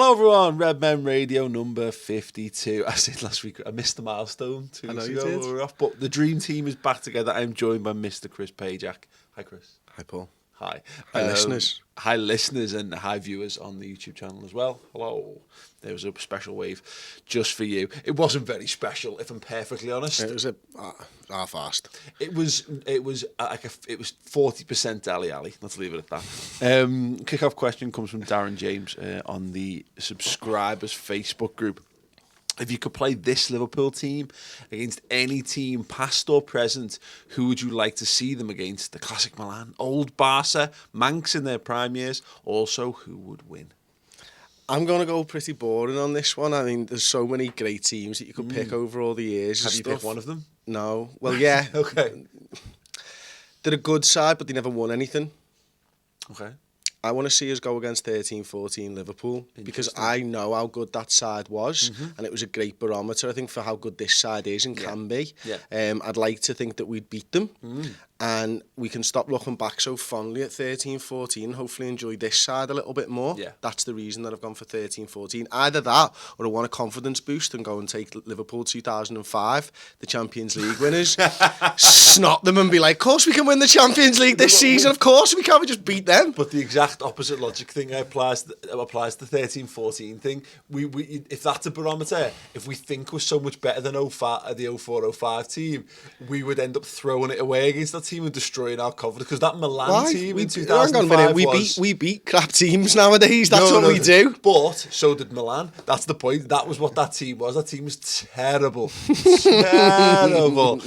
Hello everyone, Redmen Radio number 52. I said last week I missed the milestone 2 weeks ago. We were off, but the dream team is back together. I'm joined by Mr. Chris Pajak. Hi Chris. Hi Paul. Hi. Hi listeners. Hi listeners and hi viewers on the YouTube channel as well. Hello. There was a special wave just for you. It wasn't very special, if I'm perfectly honest. It was half-assed. It was 40% Ali. Let's leave it at that. Kick-off question comes from Darren James on the subscribers Facebook group. If you could play this Liverpool team against any team, past or present, who would you like to see them against? The classic Milan, old Barca, Manx in their prime years. Also, who would win? I'm going to go pretty boring on this one. I mean, there's so many great teams that you could pick over all the years. Have you picked one of them? No. Well, yeah. Okay. They're a good side, but they never won anything. Okay. I want to see us go against 13-14 Liverpool because I know how good that side was, and it was a great barometer, I think, for how good this side is and can be. Yeah. I'd like to think that we'd beat them, and we can stop looking back so fondly at 13-14 and hopefully enjoy this side a little bit more. Yeah. That's the reason that I've gone for 13-14. Either that, or I want a confidence boost and go and take Liverpool 2005, the Champions League winners, snot them and be like, of course we can win the Champions League this season, of course we can, we just beat them. But the exact opposite logic thing applies to the 13-14 thing. We if that's a barometer, if we think we're so much better than the 04-05 team, we would end up throwing it away against that team and destroying our confidence. Because that Milan team in 2005 we beat crap teams nowadays. That's what we do. But so did Milan. That's the point. That was what that team was. That team was terrible. Terrible.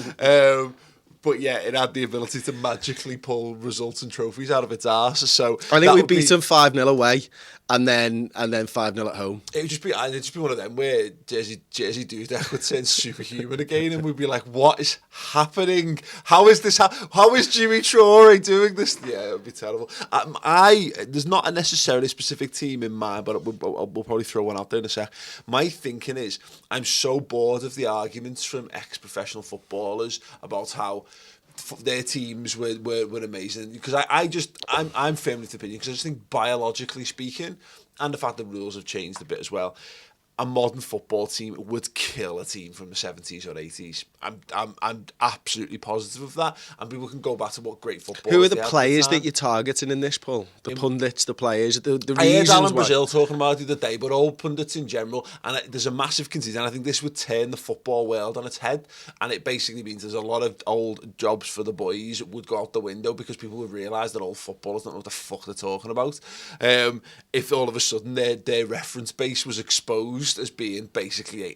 But yeah, it had the ability to magically pull results and trophies out of its arse. So I think we beat them 5-0 away, and then 5-0 at home. It'd just be one of them where Jersey Dudek would turn superhuman again, and we'd be like, "What is happening? How is this? How is Jimmy Traore doing this?" Yeah, it would be terrible. There's not a necessarily specific team in mind, but we'll probably throw one out there in a sec. My thinking is, I'm so bored of the arguments from ex-professional footballers about how their teams were amazing, because I'm firmly of the opinion, because I just think biologically speaking, and the fact that rules have changed a bit as well, a modern football team would kill a team from the 70s or 80s. I'm absolutely positive of that, and people can go back to what great football. Who are the players that you're targeting in this poll? The pundits, the players, the reasons. I heard Alan Brazil talking about it the other day, but all pundits in general, and there's a massive conceit, and I think this would turn the football world on its head, and it basically means there's a lot of old jobs for the boys would go out the window because people would realise that old footballers don't know what the fuck they're talking about. If all of a sudden their reference base was exposed as being basically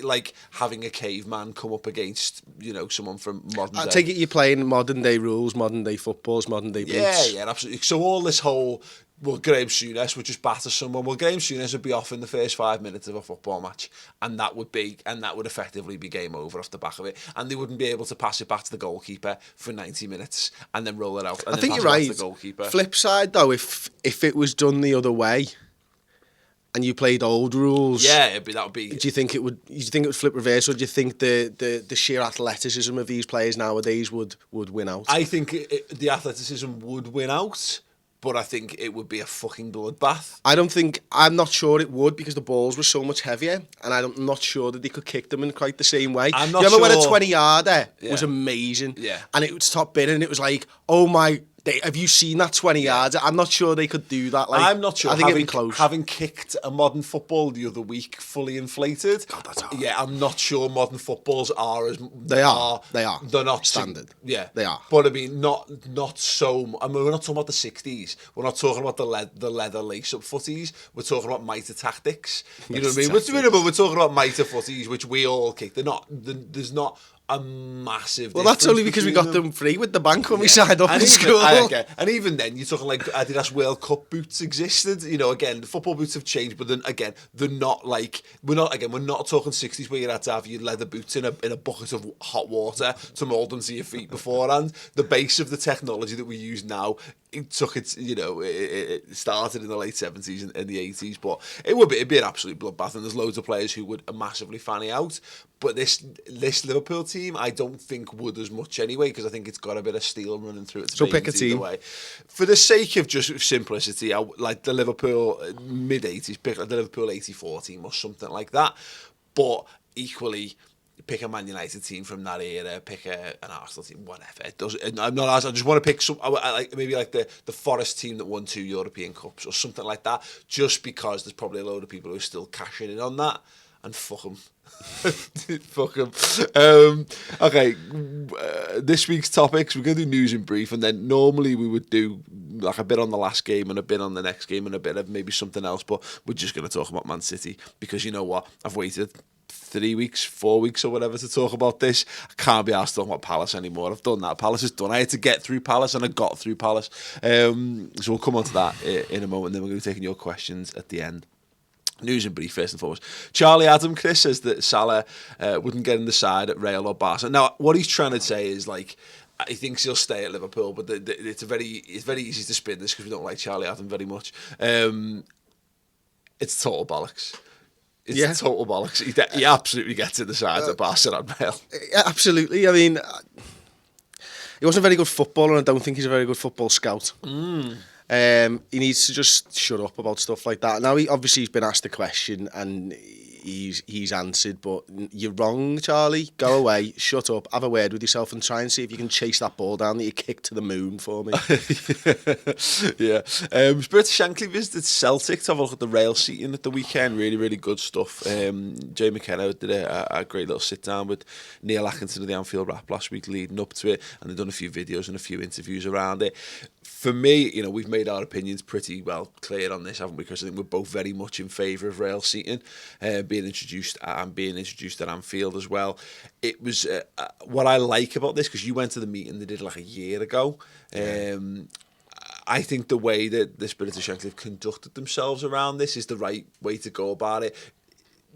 like having a caveman come up against someone from modern day. I take it you're playing modern day rules, modern day footballs, modern day boots. Yeah, absolutely. So all this whole Graham Souness would just batter someone. Well, Graham Souness would be off in the first 5 minutes of a football match, and that would effectively be game over off the back of it. And they wouldn't be able to pass it back to the goalkeeper for 90 minutes and then roll it out. And I think you're right. Flip side though, if it was done the other way, and you played old rules, yeah, that would be. Do you think it would flip reverse, or do you think the sheer athleticism of these players nowadays would win out? I think the athleticism would win out, but I think it would be a fucking bloodbath. I'm not sure it would, because the balls were so much heavier, and I'm not sure that they could kick them in quite the same way. I'm not you remember sure when a 20-yarder was amazing, and it was top bin, and it was like, oh my. Have you seen that 20 yards? I'm not sure they could do that. I'm not sure. I think it'd be close. Having kicked a modern football the other week, fully inflated. God, that's hard. Yeah, I'm not sure modern footballs are as they are. They're not standard. Yeah, they are. But I mean, not so. I mean, we're not talking about the 60s. We're not talking about the leather lace-up footies. We're talking about mitre tactics. You know what I mean? We're talking about mitre footies, which we all kick. There's not a massive. Well, that's only because we got them free with the bank when we signed up in school. And even then, you're talking like Adidas World Cup boots existed. Again, the football boots have changed, but then again, they're not like we're not talking 60s where you had to have your leather boots in a bucket of hot water to mould them to your feet beforehand. The base of the technology that we use now it took its, it started in the late 70s and the 80s, but it'd be an absolute bloodbath, and there's loads of players who would massively fanny out. But this Liverpool team, I don't think would as much anyway, because I think it's got a bit of steel running through its So veins pick a team. way. For the sake of just simplicity, like the Liverpool mid-80s, pick like the Liverpool 84 team or something like that. But equally, pick a Man United team from that era, pick an Arsenal team, whatever. It doesn't. I'm not asking. I just want to pick some, maybe like the Forest team that won 2 European Cups or something like that. Just because there's probably a load of people who are still cashing in on that, and fuck them. Fuck them. Okay, this week's topics, we're going to do news in brief, and then normally we would do like a bit on the last game and a bit on the next game and a bit of maybe something else, but we're just going to talk about Man City, because you know what? I've waited 3 weeks, 4 weeks or whatever to talk about this. I can't be asked talking about Palace anymore. I've done that. Palace is done. I had to get through Palace, and I got through Palace. So we'll come on to that in a moment, and then we're going to be taking your questions at the end. News in brief, first and foremost. Charlie Adam Chris says that Salah wouldn't get in the side at Real or Barca. Now, what he's trying to say is, like, he thinks he'll stay at Liverpool, but it's very easy to spin this because we don't like Charlie Adam very much. It's total bollocks. It's total bollocks. He absolutely gets in the side at Barca and Real. Absolutely. I mean, he wasn't a very good footballer, and I don't think he's a very good football scout. He needs to just shut up about stuff like that. Now, he's been asked a question and he's answered, but you're wrong, Charlie. Go away, shut up, have a word with yourself, and try and see if you can chase that ball down that you kicked to the moon for me. Yeah. Spirit Shankly visited Celtic to have a look at the rail seating at the weekend. Really, really good stuff. Jay McKenna did a great little sit down with Neil Atkinson of the Anfield Rap last week leading up to it, and they've done a few videos and a few interviews around it. For me, we've made our opinions pretty well clear on this, haven't we? Because I think we're both very much in favour of rail seating being introduced at Anfield as well. It was what I like about this, because you went to the meeting they did like a year ago. I think the way that the Spirit of Shankly have conducted themselves around this is the right way to go about it.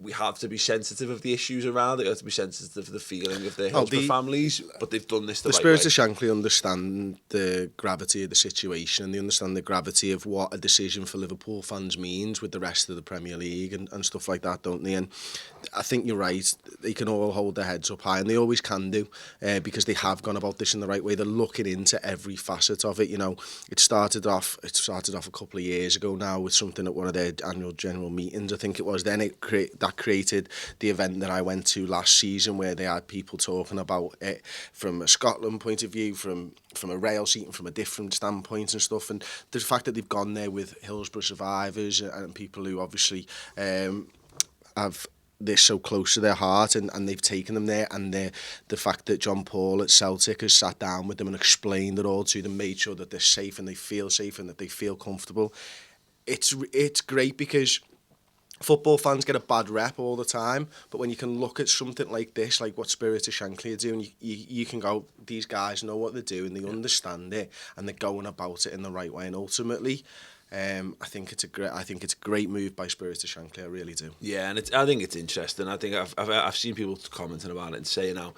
We have to be sensitive of the issues around it. We have to be sensitive of the feeling of the Hillsborough families, but they've done this the right way. The Spirit of Shankly understand the gravity of the situation, and they understand the gravity of what a decision for Liverpool fans means with the rest of the Premier League and stuff like that, don't they? And I think you're right. They can all hold their heads up high, and they always can do, because they have gone about this in the right way. They're looking into every facet of it. It started off a couple of years ago now with something at one of their annual general meetings, I think it was. Then that created the event that I went to last season, where they had people talking about it from a Scotland point of view, from a rail seating, from a different standpoint and stuff. And the fact that they've gone there with Hillsborough survivors and people who obviously have this so close to their heart, and they've taken them there, and the fact that John Paul at Celtic has sat down with them and explained it all to them, made sure that they're safe and they feel safe and that they feel comfortable. It's great, because football fans get a bad rep all the time, but when you can look at something like this, like what Spirit of Shankly are doing, you can go, these guys know what they're doing, they understand it, and they're going about it in the right way. And ultimately, I think it's a great move by Spirit of Shankly. I really do. Yeah, and I think it's interesting. I think I've seen people commenting about it and saying how,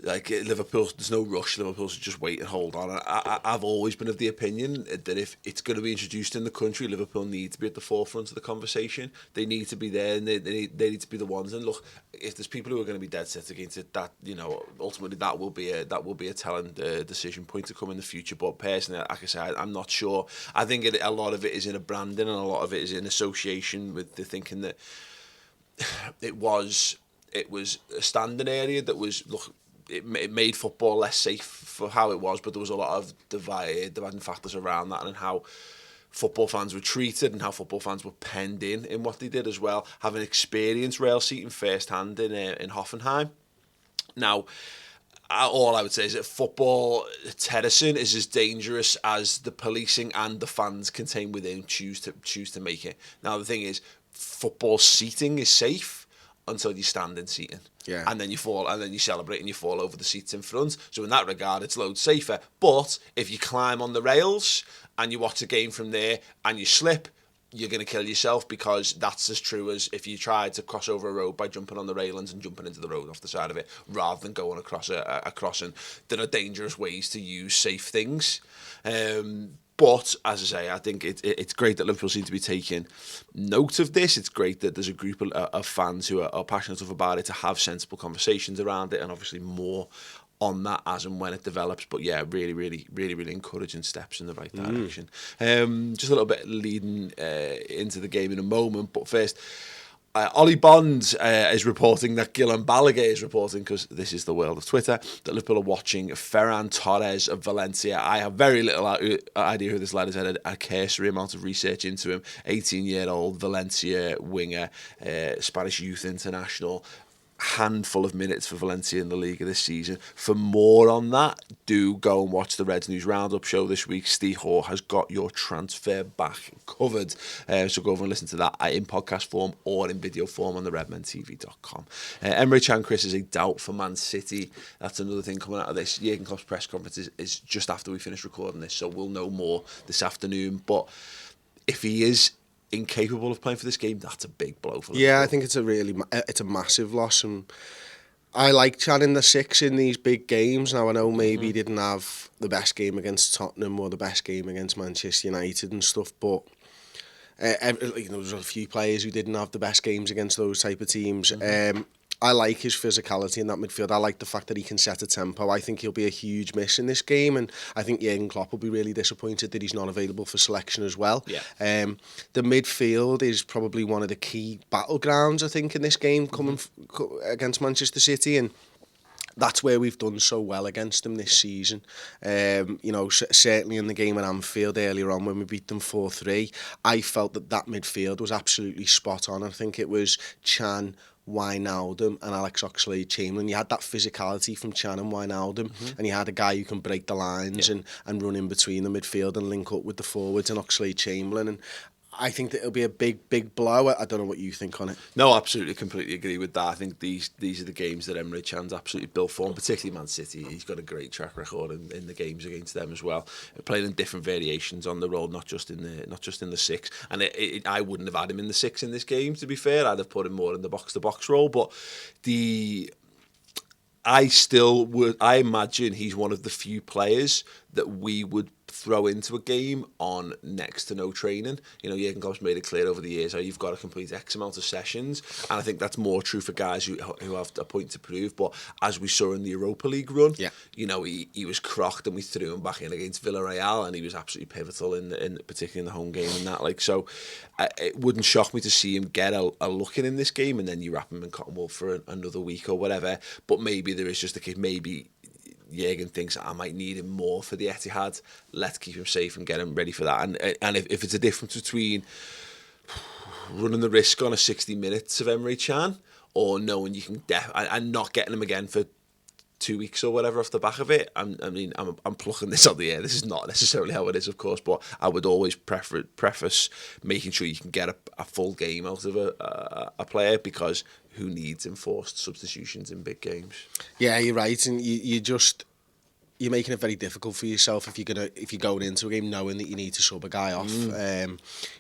like, Liverpool, there's no rush. Liverpool should just wait and hold on. I've always been of the opinion that if it's going to be introduced in the country, Liverpool need to be at the forefront of the conversation. They need to be there, and they need to be the ones. And look, if there's people who are going to be dead set against it, that ultimately that will be a telling decision point to come in the future. But personally, like I said, I'm not sure. I think a lot of it is in a branding, and a lot of it is in association with the thinking that it was a standing area that was, look, it made football less safe for how it was, but there was a lot of dividing factors around that, and how football fans were treated and how football fans were penned in what they did as well, having experienced rail seating firsthand in Hoffenheim. Now, all I would say is that football terracing is as dangerous as the policing and the fans contained within choose to make it. Now, the thing is, football seating is safe until you stand in seating. Yeah. And then you fall, and then you celebrate and you fall over the seats in front. So in that regard, it's loads safer. But if you climb on the rails and you watch a game from there and you slip, you're going to kill yourself, because that's as true as if you tried to cross over a road by jumping on the railings and jumping into the road off the side of it, rather than going across a crossing. There are dangerous ways to use safe things. But, as I say, I think it's great that Liverpool seem to be taking note of this. It's great that there's a group of fans who are passionate enough about it to have sensible conversations around it, and obviously more on that as and when it develops. But yeah, really encouraging steps in the right direction. Just a little bit leading into the game in a moment, but first, Ollie Bond is reporting that Guillem Balaguer is reporting, because this is the world of Twitter, that Liverpool are watching Ferran Torres of Valencia. I have very little idea who this lad is. I had a cursory amount of research into him. 18-year-old Valencia winger, Spanish youth international. Handful of minutes for Valencia in the Liga this season. For more on that, do go and watch the Reds News Roundup show this week. Steve Hoare has got your transfer back covered. So go over and listen to that in podcast form or in video form on the redmentv.com. Emre Can, Chris, is a doubt for Man City. That's another thing coming out of this. Jurgen Klopp's press conference is just after we finish recording this, so we'll know more this afternoon. But if he is incapable of playing for this game, that's a big blow for Liverpool. Yeah, I think it's a massive loss, and I like Can in the six in these big games. Now I know maybe he didn't have the best game against Tottenham or the best game against Manchester United and stuff, but there was a few players who didn't have the best games against those type of teams. I like his physicality in that midfield. I like the fact that he can set a tempo. I think he'll be a huge miss in this game, and I think Jurgen Klopp will be really disappointed that he's not available for selection as well. Yeah. The midfield is probably one of the key battlegrounds, I think, in this game coming against Manchester City, and that's where we've done so well against them this season. Certainly in the game at Anfield earlier on when we beat them 4-3, I felt that midfield was absolutely spot on. I think it was Can, Wijnaldum and Alex Oxlade-Chamberlain. You had that physicality from Can and Wijnaldum, and you had a guy who can break the lines and run in between the midfield and link up with the forwards and Oxlade-Chamberlain. And I think that it'll be a big blow. I don't know what you think on it. No, absolutely, completely agree with that. I think these are the games that Emre Can's absolutely built for, and particularly Man City. He's got a great track record in the games against them as well, playing in different variations on the road, not just in the six. And I wouldn't have had him in the six in this game, to be fair. I'd have put him more in the box-to-box role, but I imagine he's one of the few players that we would throw into a game on next to no training. Jurgen Klopp's made it clear over the years how you've got to complete X amount of sessions, and I think that's more true for guys who have a point to prove. But as we saw in the Europa League run, he was crocked, and we threw him back in against Villarreal, and he was absolutely pivotal in particularly in the home game and that. So it wouldn't shock me to see him get a look in this game, and then you wrap him in cotton wool for another week or whatever. But maybe there is just a case, maybe Jurgen thinks I might need him more for the Etihad. Let's keep him safe and get him ready for that. And if it's a difference between running the risk on a 60 minutes of Emre Can or knowing you can and not getting him again for 2 weeks or whatever off the back of it, I'm plucking this out the air. This is not necessarily how it is, of course, but I would always preface making sure you can get a full game out of a player, because who needs enforced substitutions in big games? Yeah, you're right, and you're making it very difficult for yourself if you're going into a game knowing that you need to sub a guy off.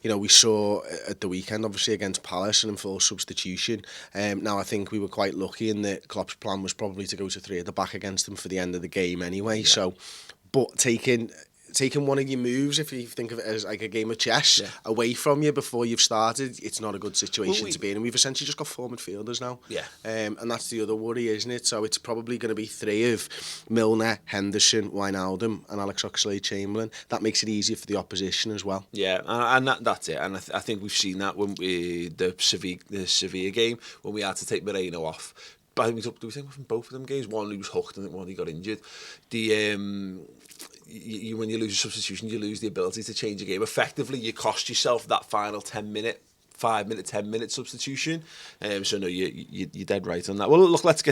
We saw at the weekend, obviously against Palace, an full substitution. Now I think we were quite lucky in that Klopp's plan was probably to go to three at the back against them for the end of the game anyway. Yeah. So, but taking one of your moves, if you think of it as like a game of chess, away from you before you've started, it's not a good situation to be in. And we've essentially just got four midfielders now. Yeah. And that's the other worry, isn't it? So it's probably going to be three of Milner, Henderson, Wijnaldum and Alex Oxlade-Chamberlain. That makes it easier for the opposition as well. Yeah, and that's it. And I think we've seen that when the Sevilla game, when we had to take Moreno off. But I think we think from both of them games, one he was hooked and one he got injured. When you lose a substitution, you lose the ability to change a game. Effectively, you cost yourself that final 10 minute substitution. So no, you're dead right on that. Well, look, let's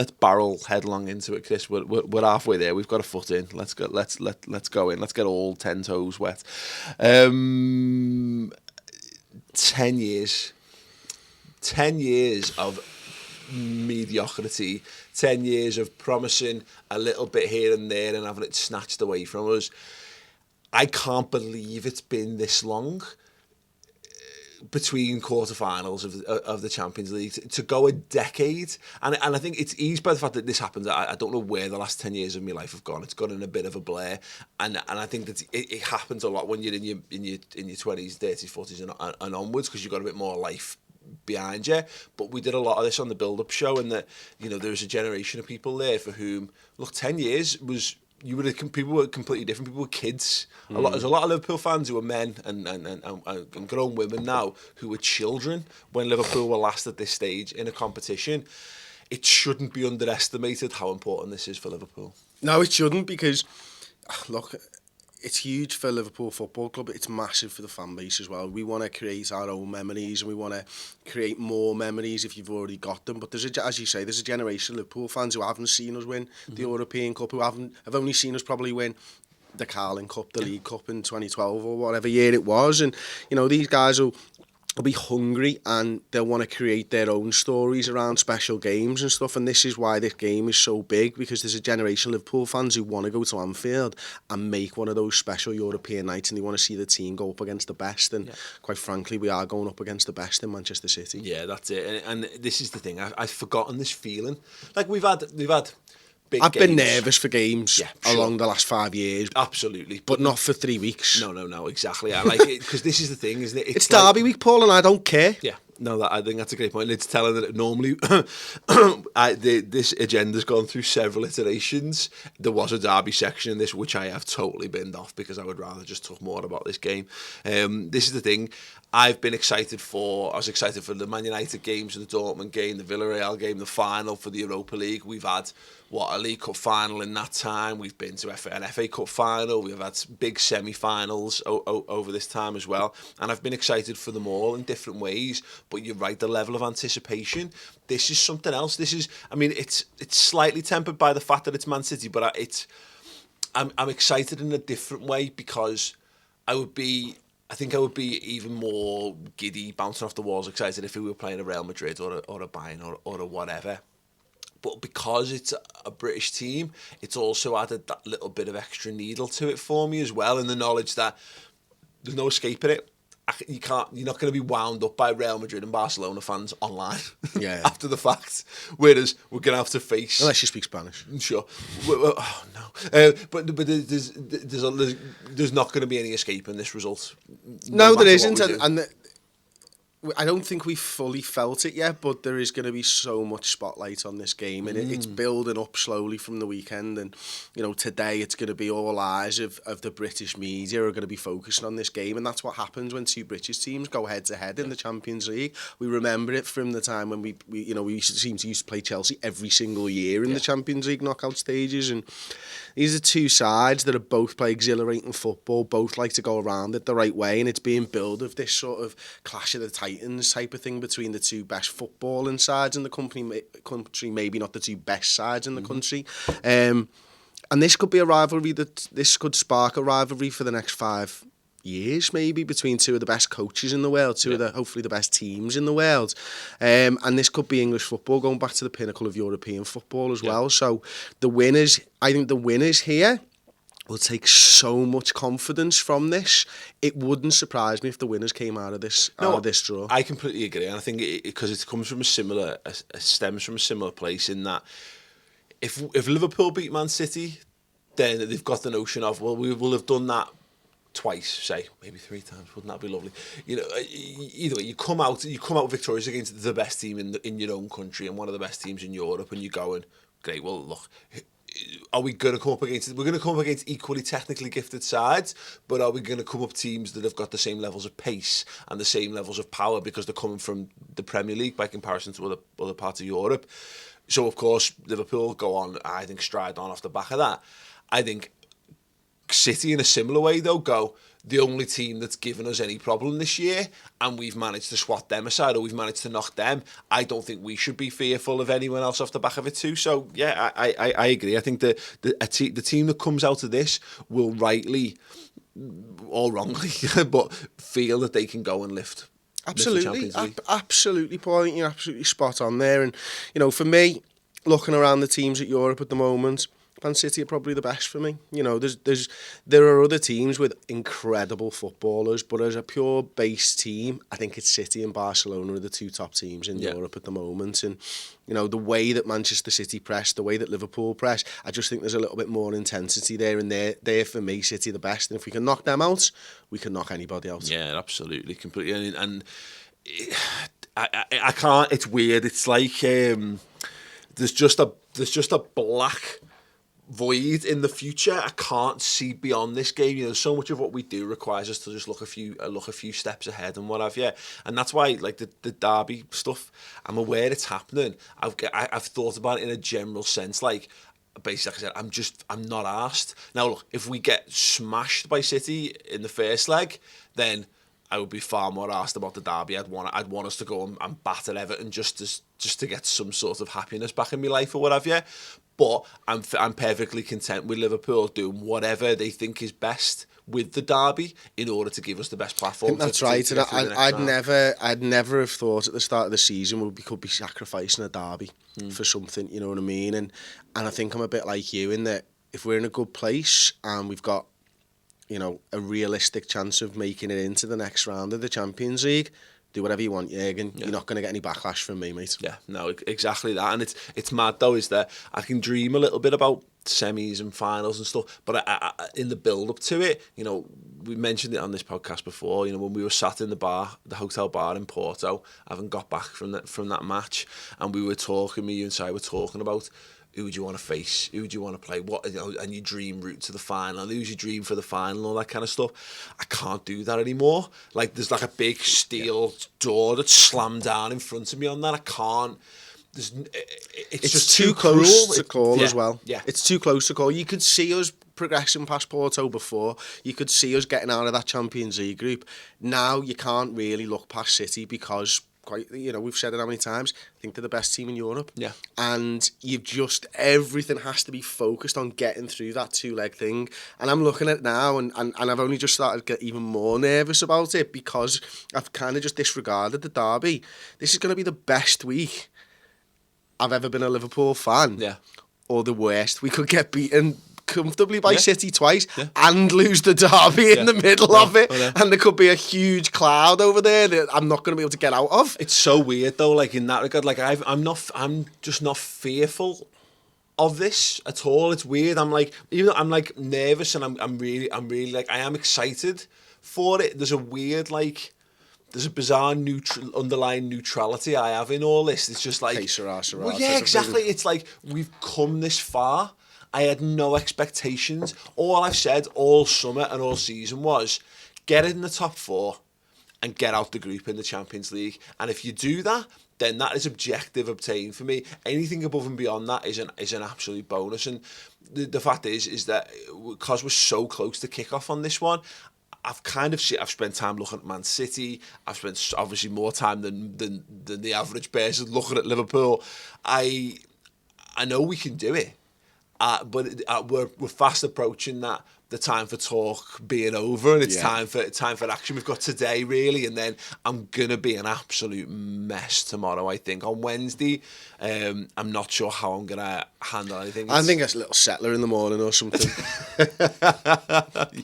barrel headlong into it, Chris. We're halfway there. We've got a foot in. Let's go in. Let's get all 10 toes wet. 10 years of mediocrity, 10 years of promising a little bit here and there and having it snatched away from us. I can't believe it's been this long. between quarterfinals of the Champions League to go a decade, and I think it's eased by the fact that this happens. I don't know where the last 10 years of my life have gone. It's gone in a bit of a blur, and I think that it happens a lot when you're in your 20s, 30s, 40s and onwards, because you've got a bit more life behind you. But we did a lot of this on the build-up show, and that, you know, there's a generation of people there for whom, look, 10 years was, people were completely different. People were kids. There's a lot of Liverpool fans who are men and grown women now who were children when Liverpool were last at this stage in a competition. It shouldn't be underestimated how important this is for Liverpool. No, it shouldn't, because look, it's huge for Liverpool Football Club. It's massive for the fan base as well. We want to create our own memories, and we want to create more memories if you've already got them. But there's as you say, there's a generation of Liverpool fans who haven't seen us win the European Cup, who have only seen us probably win the Carling Cup, the League Cup in 2012 or whatever year it was. And, you know, these guys will be hungry, and they'll want to create their own stories around special games and stuff. And this is why this game is so big, because there's a generation of Liverpool fans who want to go to Anfield and make one of those special European nights, and they want to see the team go up against the best. And quite frankly, we are going up against the best in Manchester City. Yeah, that's it. And this is the thing. I've forgotten this feeling. Like we've had I've been nervous for games along the last 5 years. Absolutely. But not for 3 weeks. No, exactly. I like it, because this is the thing, isn't it? It's Derby week, Paul, and I don't care. Yeah. No, I think that's a great point. It's telling that normally this agenda's gone through several iterations. There was a Derby section in this, which I have totally binned off, because I would rather just talk more about this game. This is the thing. I was excited for the Man United games, the Dortmund game, the Villarreal game, the final for the Europa League. We've had, a League Cup final in that time. We've been to an FA Cup final. We've had big semi-finals over this time as well. And I've been excited for them all in different ways. But you're right, the level of anticipation, this is something else. It's slightly tempered by the fact that it's Man City, but I'm excited in a different way, because I think I would be even more giddy, bouncing off the walls, excited if we were playing a Real Madrid or a Bayern or a whatever. But because it's a British team, it's also added that little bit of extra needle to it for me as well, in the knowledge that there's no escaping it. You're not going to be wound up by Real Madrid and Barcelona fans online after the fact. Whereas we're going to have to face, unless you speak Spanish. Sure. Oh no. But there's not going to be any escaping this result. No, there isn't, and I don't think we fully felt it yet, but there is going to be so much spotlight on this game, and it's building up slowly from the weekend. And, you know, today it's going to be all eyes of the British media are going to be focusing on this game, and that's what happens when two British teams go head to head in the Champions League. We remember it from the time when we used to play Chelsea every single year in the Champions League knockout stages, and these are two sides that are both play exhilarating football, both like to go around it the right way, and it's being built of this sort of clash of the Titans type of thing between the two best footballing sides in the country, maybe not the two best sides in the country. And this could be a rivalry this could spark a rivalry for the next 5 years, maybe, between two of the best coaches in the world, two of the hopefully the best teams in the world. And this could be English football going back to the pinnacle of European football as well. So I think the winners here will take so much confidence from this. It wouldn't surprise me if the winners came out of this draw. I completely agree, and I think because it comes from stems from a similar place, in that if Liverpool beat Man City, then they've got the notion of, well, we will have done that twice, say, maybe 3 times. Wouldn't that be lovely? You know, either way, you come out victorious against the best team in your own country and one of the best teams in Europe, and you're going, great, well, look, are we going to come up against? We're going to come up against equally technically gifted sides, but are we going to come up teams that have got the same levels of pace and the same levels of power because they're coming from the Premier League by comparison to other parts of Europe? So of course Liverpool go on, I think, stride on off the back of that. I think City, in a similar way, though, go, the only team that's given us any problem this year, and we've managed to swat them aside, or we've managed to knock them. I don't think we should be fearful of anyone else off the back of it too. So yeah, I agree. I think the team that comes out of this will rightly or wrongly, but feel that they can go and lift. Absolutely, absolutely, Paul. You're absolutely spot on there. And you know, for me, looking around the teams at Europe at the moment, Man City are probably the best for me. You know, there are other teams with incredible footballers, but as a pure base team, I think it's City and Barcelona are the two top teams in Europe at the moment. And, you know, the way that Manchester City press, the way that Liverpool press, I just think there's a little bit more intensity there, and they're for me, City the best. And if we can knock them out, we can knock anybody out. Yeah, absolutely, completely. And I can't, it's weird. It's like there's just a black void in the future. I can't see beyond this game. You know, so much of what we do requires us to just look a few steps ahead and what have you. And that's why, like the derby stuff, I'm aware it's happening. I've thought about it in a general sense. Like, basically, like I said, I'm not arsed. Now, look, if we get smashed by City in the first leg, then I would be far more arsed about the derby. I'd want us to go and batter Everton just to get some sort of happiness back in my life or what have you. But I'm perfectly content with Liverpool doing whatever they think is best with the derby in order to give us the best platform. I think that's right. And I'd never have thought at the start of the season we could be sacrificing a derby for something. You know what I mean? And I think I'm a bit like you in that if we're in a good place and we've got, you know, a realistic chance of making it into the next round of the Champions League, do whatever you want, Jürgen. You're not going to get any backlash from me, mate. Yeah, no, exactly that. And it's mad, though, is that I can dream a little bit about semis and finals and stuff, but I, in the build-up to it, you know, we mentioned it on this podcast before, you know, when we were sat in the hotel bar in Porto, having got back from that match, and we were talking, me and Si were talking about who do you want to face, who do you want to play, what, you know, and your dream route to the final, and who's your dream for the final, all that kind of stuff. I can't do that anymore. Like, there's like a big steel door that's slammed down in front of me on that. I can't. It's just too close to call as well. Yeah, it's too close to call. You could see us progressing past Porto before. You could see us getting out of that Champions League group. Now you can't really look past City because, quite, you know, we've said it how many times, I think they're the best team in Europe. Yeah. And everything has to be focused on getting through that two-leg thing. And I'm looking at it now, and I've only just started to get even more nervous about it because I've kind of just disregarded the derby. This is going to be the best week I've ever been a Liverpool fan. Yeah. Or the worst. We could get beaten comfortably by City twice and lose the derby in the middle of it, and there could be a huge cloud over there that I'm not going to be able to get out of. It's so weird though, like in that regard. Like I'm just not fearful of this at all. It's weird. I'm like, even though I'm like nervous, and I'm really like, I am excited for it. There's a weird, like, there's a bizarre underlying neutrality I have in all this. It's just like, well, yeah, exactly. It's like we've come this far. I had no expectations. All I've said all summer and all season was get it in the top four and get out the group in the Champions League. And if you do that, then that is objective obtained for me. Anything above and beyond that is an absolute bonus. And the fact is that because we're so close to kick off on this one, I've spent time looking at Man City. I've spent obviously more time than the average person looking at Liverpool. I know we can do it. But we're fast approaching the time for talk being over, and it's time for action. We've got today really, and then I'm gonna be an absolute mess tomorrow. I think on Wednesday, I'm not sure how I'm gonna handle anything. I think it's a little settler in the morning or something.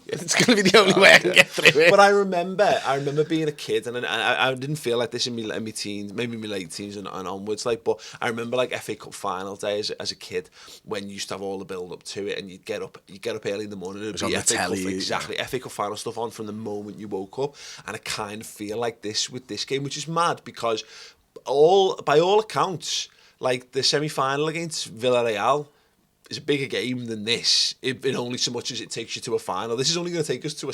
It's gonna be the only way I can get through it. But I remember being a kid, and I didn't feel like this in my teens, maybe my late teens and onwards. Like, but I remember like FA Cup final day as a kid when you used to have all the build up to it, and you'd get up early in the morning. And on the telly, exactly. FA Cup final stuff on from the moment you woke up, and I kind of feel like this with this game, which is mad because by all accounts, like the semi-final against Villarreal is a bigger game than this, in only so much as it takes you to a final. This is only going to take us to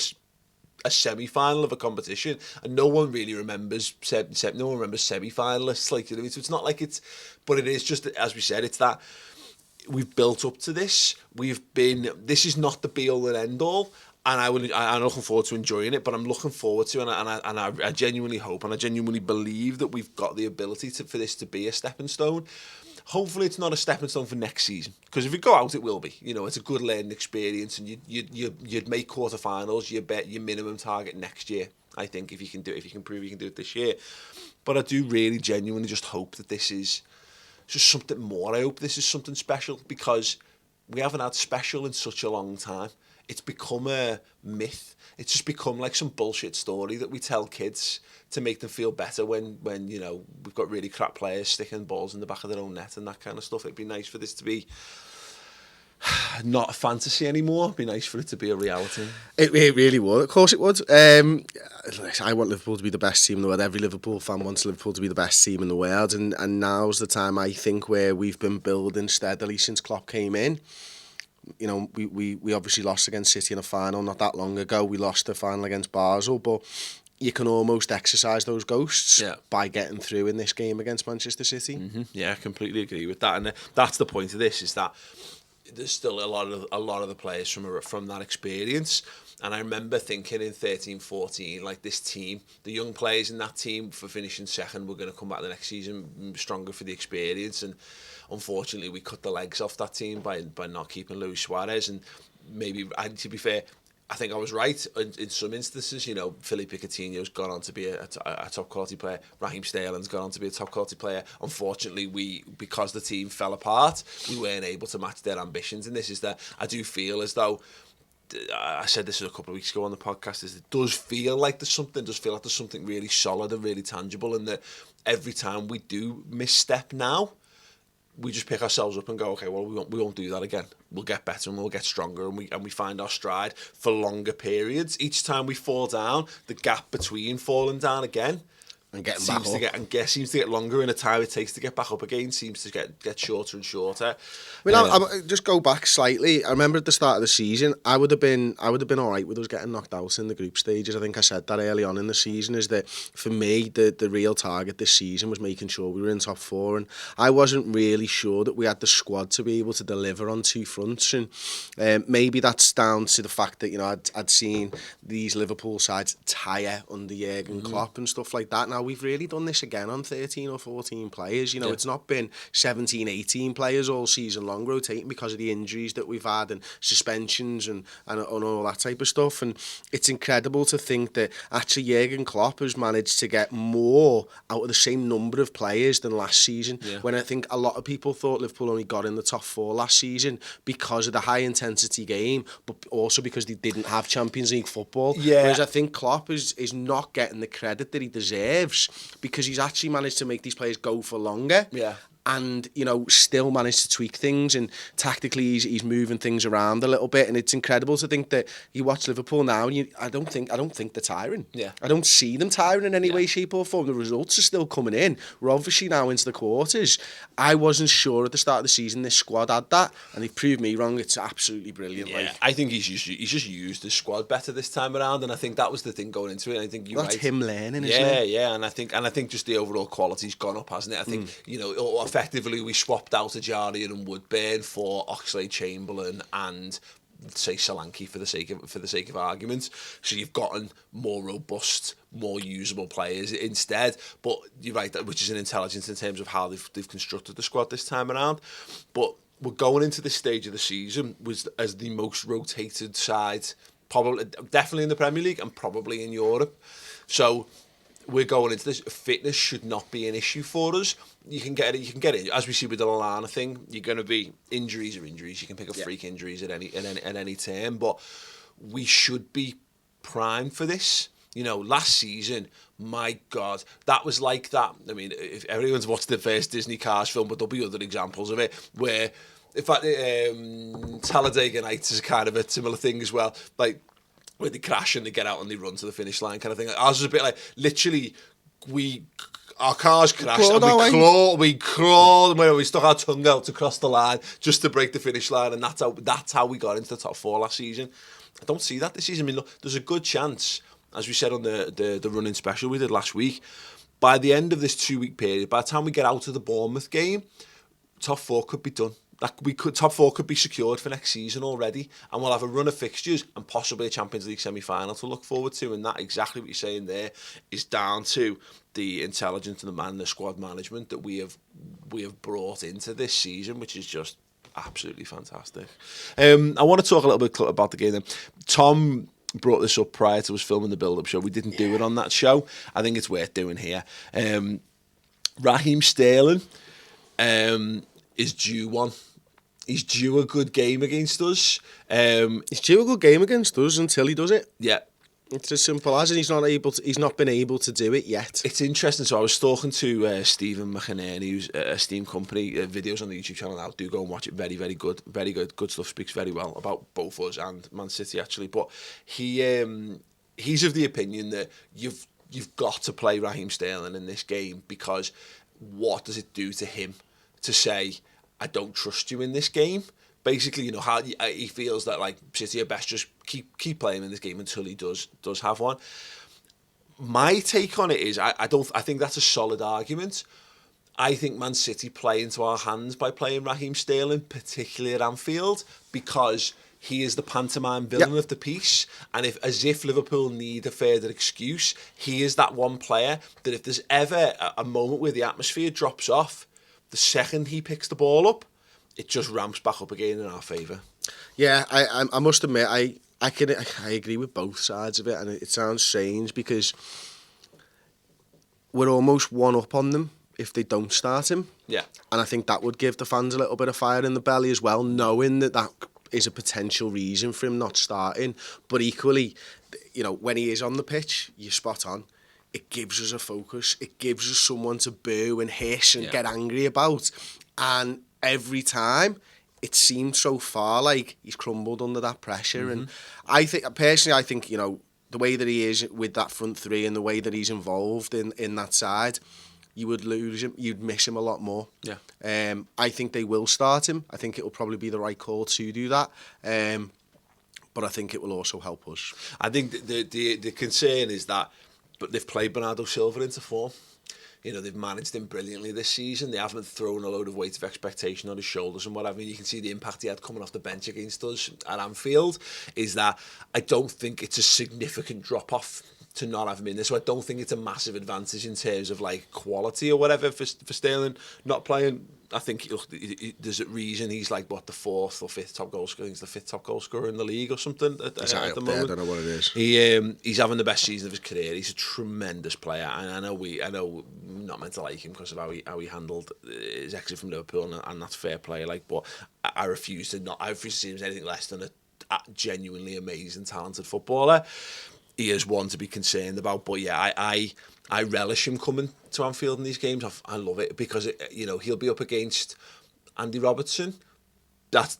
a semi-final of a competition, and no one really remembers semi-finalists. Like, you know, so it's not like it's, but it is just, as we said, it's that we've built up to this. This is not the be-all and end-all, and I'm looking forward to enjoying it, but I'm looking forward to, and I genuinely hope, and I genuinely believe that we've got the ability for this to be a stepping stone. Hopefully it's not a stepping stone for next season, because if we go out, it will be. You know, it's a good learning experience, and you'd make quarterfinals. You bet your minimum target next year. I think if you can prove you can do it this year. But I do really genuinely just hope that this is just something more. I hope this is something special, because we haven't had special in such a long time. It's become a myth. It's just become like some bullshit story that we tell kids to make them feel better when you know, we've got really crap players sticking balls in the back of their own net and that kind of stuff. It'd be nice for this to be not a fantasy anymore. It'd be nice for it to be a reality. It really would. Of course it would. I want Liverpool to be the best team in the world. Every Liverpool fan wants Liverpool to be the best team in the world. And now's the time, I think, where we've been building steadily since Klopp came in. You know, we obviously lost against City in a final not that long ago. We lost the final against Basel, but you can almost exercise those ghosts by getting through in this game against Manchester City. Mm-hmm. Yeah, I completely agree with that. And that's the point of this, is that there's still a lot of the players from that experience. And I remember thinking in 13-14, like, this team, the young players in that team for finishing second were going to come back the next season stronger for the experience. And unfortunately, we cut the legs off that team by not keeping Luis Suarez. And maybe, and to be fair, I think I was right in some instances. You know, Philippe Coutinho's gone on to be a top quality player. Raheem Sterling's gone on to be a top quality player. Unfortunately, because the team fell apart, we weren't able to match their ambitions. And this is that I do feel as though, I said this a couple of weeks ago on the podcast, is it does feel like there's something really solid and really tangible, and that every time we do misstep now, we just pick ourselves up and go, okay, well, we won't do that again. We'll get better and we'll get stronger, and we find our stride for longer periods. Each time we fall down, the gap between falling down again and getting back up seems to get longer, and the time it takes to get back up again seems to get shorter and shorter. I mean, I just go back slightly. I remember at the start of the season, I would have been all right with us getting knocked out in the group stages. I think I said that early on in the season, is that for me, the real target this season was making sure we were in top four, and I wasn't really sure that we had the squad to be able to deliver on two fronts. And maybe that's down to the fact that, you know, I'd seen these Liverpool sides tire under Jurgen Klopp and stuff like that. Now, we've really done this again on 13 or 14 players. You know, it's not been 17, 18 players all season long rotating because of the injuries that we've had and suspensions and all that type of stuff. And it's incredible to think that actually Jurgen Klopp has managed to get more out of the same number of players than last season, when I think a lot of people thought Liverpool only got in the top four last season because of the high intensity game, but also because they didn't have Champions League football. Whereas I think Klopp is not getting the credit that he deserves, because he's actually managed to make these players go for longer. And, you know, still managed to tweak things, and tactically he's moving things around a little bit. And it's incredible to think that you watch Liverpool now, and I don't think they're tiring. I don't see them tiring in any way, shape or form. The results are still coming in. We're obviously now into the quarters. I wasn't sure at the start of the season this squad had that, and they've proved me wrong. It's absolutely brilliant. I think he's just used his squad better this time around, and I think that was the thing going into it. I think that's him learning, isn't it? And I think just the overall quality's gone up, hasn't it? I think you know, effectively we swapped out Ajarian and Woodburn for Oxlade-Chamberlain and, say, Solanke for the sake of argument. So you've gotten more robust, more usable players instead. But you're right, which is an intelligence in terms of how they've constructed the squad this time around. But we're going into this stage of the season as the most rotated side, probably definitely in the Premier League and probably in Europe. So we're going into this. Fitness should not be an issue for us. You can get it. As we see with the Lallana thing, you're going to be injuries are injuries. You can pick up freak injuries at any time, but we should be primed for this. You know, last season, my God, that was like that. I mean, if everyone's watched the first Disney Cars film, but there'll be other examples of it where, in fact, Talladega Nights is kind of a similar thing as well. Like, where they crash and they get out and they run to the finish line kind of thing. Ours was a bit like, literally, our cars crashed and we crawled and we stuck our tongue out to cross the line just to break the finish line, and that's how we got into the top four last season. I don't see that this season. I mean, look, there's a good chance, as we said on the running special we did last week, by the end of this 2-week period, by the time we get out of the Bournemouth game, top four could be done. Top four could be secured for next season already, and we'll have a run of fixtures and possibly a Champions League semi-final to look forward to. And that, exactly what you're saying there, is down to the intelligence and the squad management that we have brought into this season, which is just absolutely fantastic. I want to talk a little bit about the game then. Tom brought this up prior to us filming the build-up show. We didn't do it on that show. I think it's worth doing here. Raheem Sterling is due one. He's due a good game against us. He's due a good game against us until he does it. Yeah. It's as simple as, and he's not been able to do it yet. It's interesting. So I was talking to Stephen McInerney, who's a Steam company, videos on the YouTube channel now. Do go and watch it. Very, very good. Very good. Good stuff. Speaks very well about both us and Man City, actually. But he's of the opinion that you've got to play Raheem Sterling in this game, because what does it do to him to say, I don't trust you in this game? Basically, how he feels that like City are best just keep playing in this game until he does have one. My take on it is I think that's a solid argument. I think Man City play into our hands by playing Raheem Sterling, particularly at Anfield, because he is the pantomime villain of the piece, and as if Liverpool need a further excuse, he is that one player that if there's ever a moment where the atmosphere drops off, the second he picks the ball up, it just ramps back up again in our favour. Yeah, I must admit, I agree with both sides of it, and it sounds strange because we're almost one up on them if they don't start him. Yeah. And I think that would give the fans a little bit of fire in the belly as well, knowing that is a potential reason for him not starting. But equally, when he is on the pitch, you're spot on. It gives us a focus. It gives us someone to boo and hiss and get angry about. And every time, it seemed so far like he's crumbled under that pressure. And I think, personally, the way that he is with that front three and the way that he's involved in that side, you would lose him. You'd miss him a lot more. Yeah. I think they will start him. I think it will probably be the right call to do that. But I think it will also help us. I think the concern is that, but they've played Bernardo Silva into form. They've managed him brilliantly this season. They haven't thrown a load of weight of expectation on his shoulders and whatever. You can see the impact he had coming off the bench against us at Anfield. Is that I don't think it's a significant drop-off to not have him in there. So I don't think it's a massive advantage in terms of like quality or whatever for Sterling not playing. I think there's a reason he's like the fourth or fifth top goal scorer. He's the fifth top goal scorer in the league or something at the moment. I don't know what it is. He's having the best season of his career. He's a tremendous player, and I know we're not meant to like him because of how he handled his exit from Liverpool, and that's fair play. But I refuse to see him as anything less than a genuinely amazing, talented footballer. He is one to be concerned about, but yeah, I relish him coming to Anfield in these games. I love it because he'll be up against Andy Robertson. That's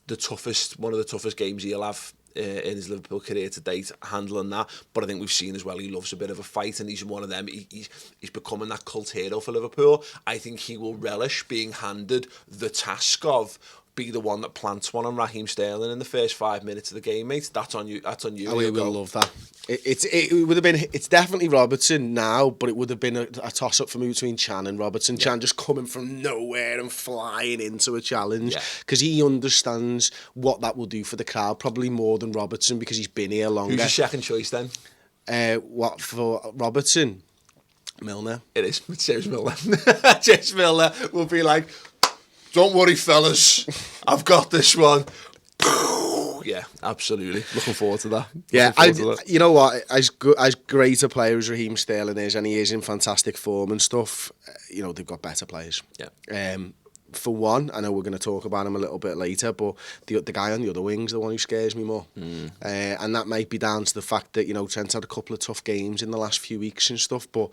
one of the toughest games he'll have in his Liverpool career to date, handling that. But I think we've seen as well he loves a bit of a fight, and he's one of them. He's becoming that cult hero for Liverpool. I think he will relish being handed the task of be the one that plants one on Raheem Sterling in the first 5 minutes of the game, mate. That's on you. That's on you. I will love that. It would have been. It's definitely Robertson now, but it would have been a toss up for me between Chan and Robertson. Chan just coming from nowhere and flying into a challenge because he understands what that will do for the crowd, probably more than Robertson because he's been here longer. Who's your second choice then? What for Robertson? Milner. It is. It's James Milner. James Milner will be like, don't worry, fellas. I've got this one. Yeah, absolutely. Looking forward to that. You know what? As great a player as Raheem Sterling is, and he is in fantastic form and stuff, they've got better players. Yeah. For one, I know we're going to talk about him a little bit later, but the guy on the other wing's the one who scares me more. And that might be down to the fact that, Trent's had a couple of tough games in the last few weeks and stuff, but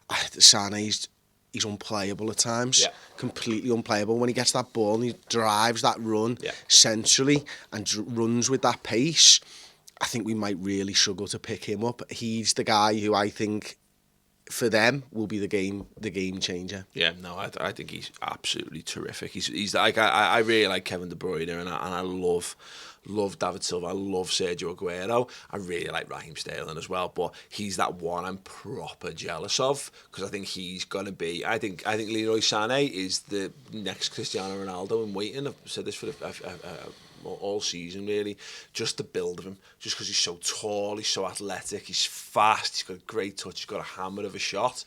Sané's he's unplayable at times, completely unplayable. When he gets that ball and he drives that run centrally and runs with that pace, I think we might really struggle to pick him up. He's the guy who I think, for them, will be the game changer. Yeah, no, I think he's absolutely terrific. He's like I really like Kevin De Bruyne and I love David Silva. I love Sergio Aguero. I really like Raheem Sterling as well, but he's that one I'm proper jealous of because I think he's gonna be. I think Leroy Sané is the next Cristiano Ronaldo in waiting. I've said this for all season really. Just the build of him, just because he's so tall, he's so athletic, he's fast, he's got a great touch, he's got a hammer of a shot.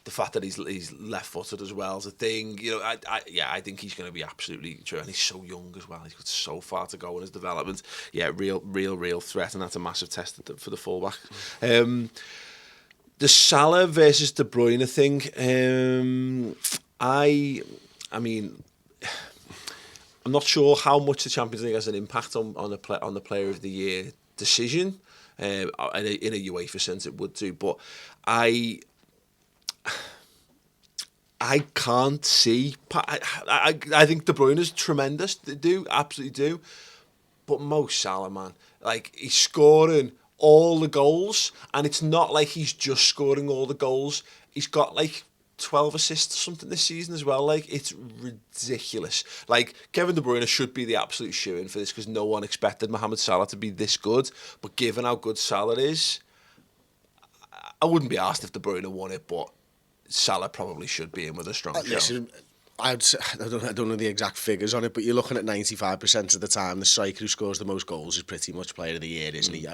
The fact that he's left-footed as well is a thing. I think he's going to be absolutely true, and he's so young as well. He's got so far to go in his development. Yeah, real threat, and that's a massive test for the fullback. The Salah versus De Bruyne thing. I mean, I'm not sure how much the Champions League has an impact on the Player of the Year decision. In a UEFA sense, it would do, but I can't see. I think De Bruyne is tremendous. They do, absolutely do. But Mo Salah, man, like, he's scoring all the goals, and it's not like he's just scoring all the goals. He's got like 12 assists or something this season as well. Like, it's ridiculous. Like, Kevin De Bruyne should be the absolute shoo-in for this, because no one expected Mohamed Salah to be this good. But given how good Salah is, I wouldn't be asked if De Bruyne won it, but Salah probably should be in with a strong show. Listen, I don't know the exact figures on it, but you're looking at 95% of the time, the striker who scores the most goals is pretty much Player of the Year, isn't he?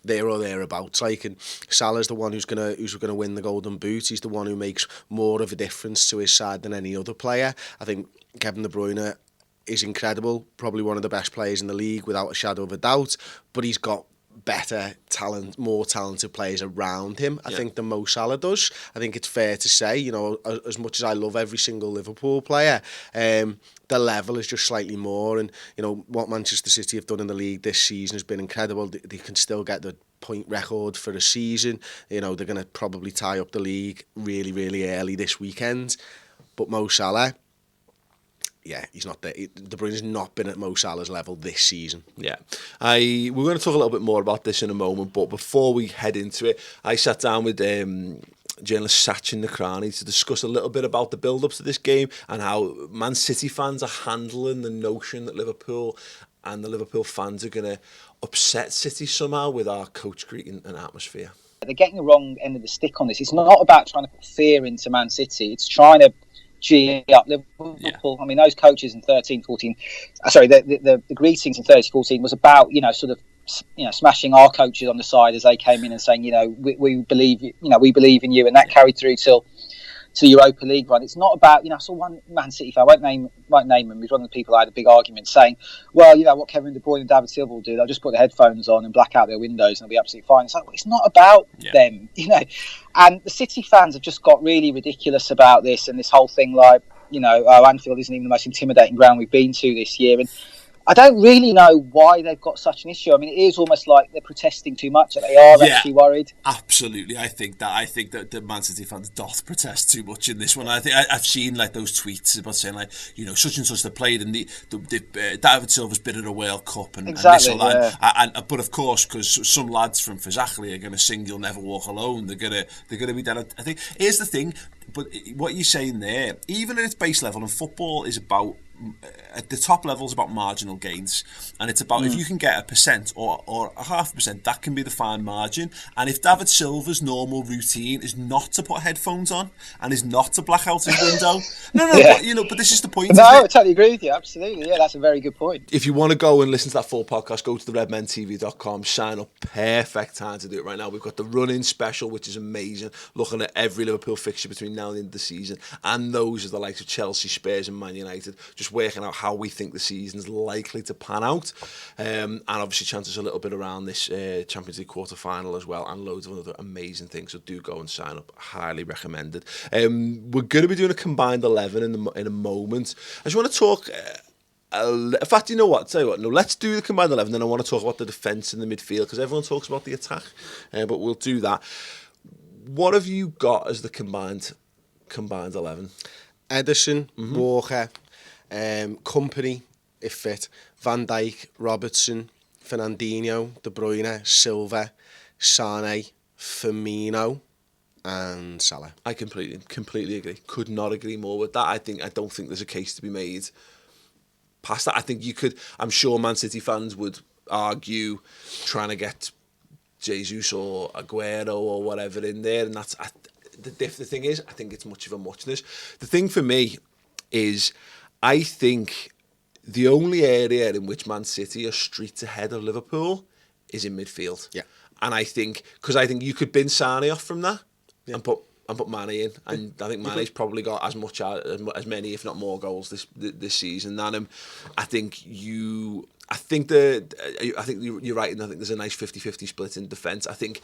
There or thereabouts. Like, and Salah's the one who's gonna win the Golden Boot. He's the one who makes more of a difference to his side than any other player. I think Kevin De Bruyne is incredible, probably one of the best players in the league without a shadow of a doubt, but he's got better talent, more talented players around him, I think, than Mo Salah does. I think it's fair to say, you know, as much as I love every single Liverpool player, the level is just slightly more. And, you know, what Manchester City have done in the league this season has been incredible. They can still get the point record for a season. You know, they're going to probably tie up the league really, really early this weekend. But Mo Salah, yeah, he's not there. De Bruyne's not been at Mo Salah's level this season. Yeah. We're going to talk a little bit more about this in a moment, but before we head into it, I sat down with journalist Sachin Nakrani to discuss a little bit about the build-up to this game and how Man City fans are handling the notion that Liverpool and the Liverpool fans are going to upset City somehow with our coach greeting and atmosphere. They're getting the wrong end of the stick on this. It's not about trying to put fear into Man City. It's trying to G up Liverpool. Yeah. I mean, those coaches in 13-14, sorry, the greetings in 13-14 was about, you know, sort of, you know, smashing our coaches on the side as they came in and saying, you know, we believe, you know, we believe in you, and that carried through till the Europa League run. It's not about, you know, I saw one Man City fan, I won't name him, he's one of the people I had a big argument saying, well, you know, what Kevin De Bruyne and David Silva will do, they'll just put the headphones on and black out their windows and they'll be absolutely fine. It's like, well, it's not about them, you know. And the City fans have just got really ridiculous about this, and this whole thing like, you know, Anfield isn't even the most intimidating ground we've been to this year. And I don't really know why they've got such an issue. I mean, it is almost like they're protesting too much, that they are actually worried. Absolutely. I think that the Man City fans doth protest too much in this one. I think I've seen like those tweets about saying like, you know, such and such they played and the David Silva's been in a World Cup and exactly, and this or that. And but of course, because some lads from Fazakli are going to sing "You'll Never Walk Alone," they're going to be down. I think here's the thing. But what you're saying there, even at its base level, and football is about, at the top level, is about marginal gains, and it's about if you can get 1% or 0.5%, that can be the fine margin. And if David Silva's normal routine is not to put headphones on and is not to black out his window, but, you know, but this is the point. No, I totally agree with you. Absolutely, yeah, that's a very good point. If you want to go and listen to that full podcast, go to the redmentv.com, sign up. Perfect time to do it right now. We've got the run-in special, which is amazing, looking at every Liverpool fixture between now and the end of the season, and those are the likes of Chelsea, Spurs and Man United, just working out how we think the season's likely to pan out, and obviously chances a little bit around this Champions League quarter-final as well, and loads of other amazing things, so do go and sign up. Highly recommended. We're going to be doing a combined 11 in a moment. I just want to talk... in fact, you know what? Tell you what. No, let's do the combined 11. Then I want to talk about the defence and the midfield, because everyone talks about the attack, but we'll do that. What have you got as the combined 11? Ederson, Walker, Company, if fit, Van Dijk, Robertson, Fernandinho, De Bruyne, Silva, Sane, Firmino, and Salah. I completely agree. Could not agree more with that. I don't think there's a case to be made past that. I think you could. I'm sure Man City fans would argue trying to get Jesus or Aguero or whatever in there, and that's the thing is, I think it's much of a muchness. The thing for me is, I think the only area in which Man City are streets ahead of Liverpool is in midfield. Yeah, and I think you could bin Sane off from that and put Mane in, and I think Mane's probably got as many, if not more, goals this season than him. I think I think you're right, and I think there's a nice 50-50 split in defence. I think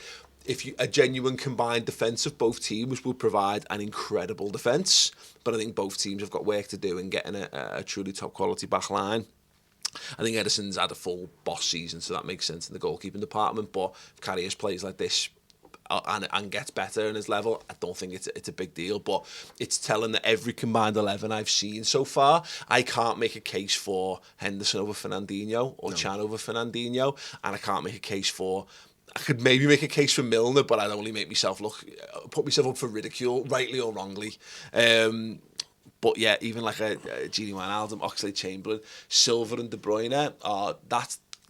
a genuine combined defence of both teams would provide an incredible defence, but I think both teams have got work to do in getting a truly top quality back line. I think Ederson's had a full boss season, so that makes sense in the goalkeeping department, but if Karius plays like this and gets better in his level, I don't think it's a big deal. But it's telling that every combined 11 I've seen so far, I can't make a case for Henderson over Fernandinho or Chan over Fernandinho, and I can't make a case for... I could maybe make a case for Milner, but I'd only make myself put myself up for ridicule, rightly or wrongly. But yeah, even like a Gini Wijnaldum, Oxlade-Chamberlain, Silva and De Bruyne,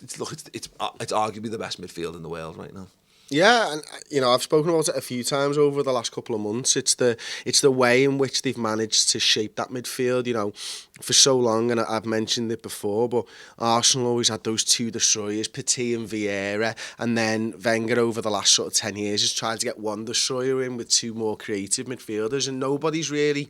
it's arguably the best midfield in the world right now. Yeah, and I've spoken about it a few times over the last couple of months. It's the way in which they've managed to shape that midfield, for so long, and I've mentioned it before, but Arsenal always had those two destroyers, Petit and Vieira, and then Wenger over the last sort of 10 years has tried to get one destroyer in with two more creative midfielders, and nobody's really